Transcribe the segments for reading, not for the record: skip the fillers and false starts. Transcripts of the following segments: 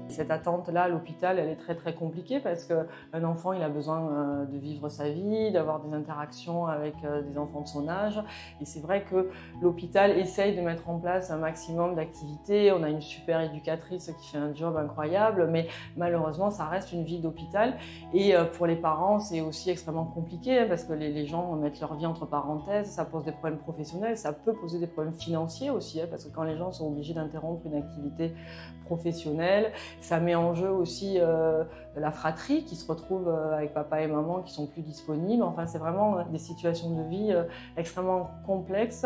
Cette attente-là à l'hôpital, elle est très très compliquée parce qu'un enfant, il a besoin de vivre sa vie, d'avoir des interactions avec des enfants de son âge. Et c'est vrai que l'hôpital essaye de mettre en place un maximum d'activités. On a une super éducatrice qui fait un job incroyable, mais malheureusement, ça reste une vie d'hôpital. Et pour les parents, c'est aussi extrêmement compliqué parce que les gens mettent leur vie entre parenthèses, ça pose des problèmes professionnels, ça peut poser des problèmes financiers aussi, parce que quand les gens sont obligés d'interrompre une activité professionnelle, ça met en jeu aussi la fratrie qui se retrouve avec papa et maman qui sont plus disponibles. Enfin, c'est vraiment des situations de vie extrêmement complexes,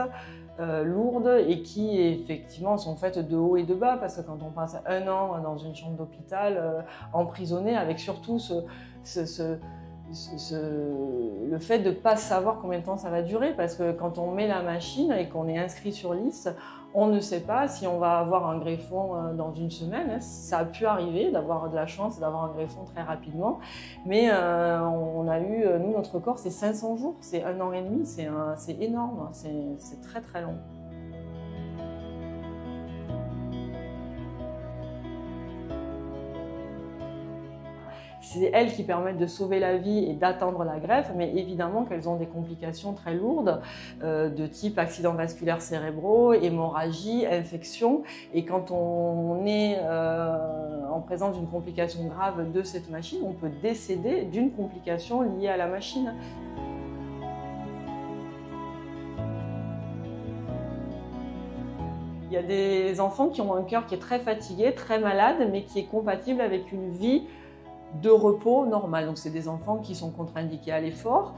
lourdes et qui effectivement sont faites de haut et de bas parce que quand on passe 1 an dans une chambre d'hôpital emprisonné avec surtout le fait de ne pas savoir combien de temps ça va durer parce que quand on met la machine et qu'on est inscrit sur liste, on ne sait pas si on va avoir un greffon dans une semaine. Ça a pu arriver d'avoir de la chance et d'avoir un greffon très rapidement, mais on a eu, nous, notre corps, c'est 500 jours, c'est 1 an et demi, c'est énorme, c'est très très long. C'est elles qui permettent de sauver la vie et d'attendre la greffe, mais évidemment qu'elles ont des complications très lourdes de type accidents vasculaires cérébraux, hémorragie, infection. Et quand on est en présence d'une complication grave de cette machine, on peut décéder d'une complication liée à la machine. Il y a des enfants qui ont un cœur qui est très fatigué, très malade, mais qui est compatible avec une vie de repos normal. Donc c'est des enfants qui sont contre-indiqués à l'effort,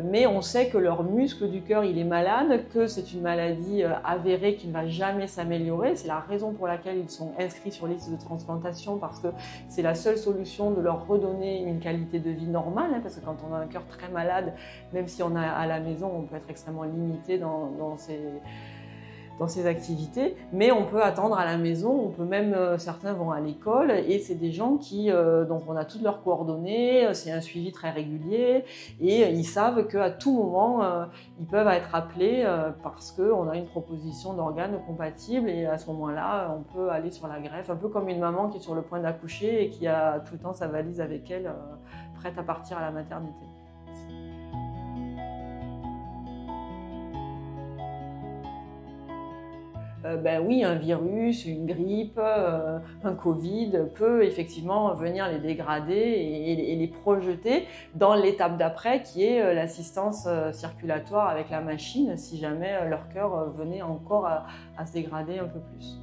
mais on sait que leur muscle du cœur il est malade, que c'est une maladie avérée qui ne va jamais s'améliorer. C'est la raison pour laquelle ils sont inscrits sur liste de transplantation parce que c'est la seule solution de leur redonner une qualité de vie normale, parce que quand on a un cœur très malade, même si on est à la maison, on peut être extrêmement limité dans ces activités, mais on peut attendre à la maison, on peut même, certains vont à l'école, et c'est des gens qui, donc on a toutes leurs coordonnées, c'est un suivi très régulier, et ils savent qu'à tout moment, ils peuvent être appelés parce qu'on a une proposition d'organes compatible, et à ce moment-là, on peut aller sur la greffe, un peu comme une maman qui est sur le point d'accoucher et qui a tout le temps sa valise avec elle, prête à partir à la maternité. Ben oui, un virus, une grippe, un Covid peut effectivement venir les dégrader et les projeter dans l'étape d'après qui est l'assistance circulatoire avec la machine si jamais leur cœur venait encore à se dégrader un peu plus.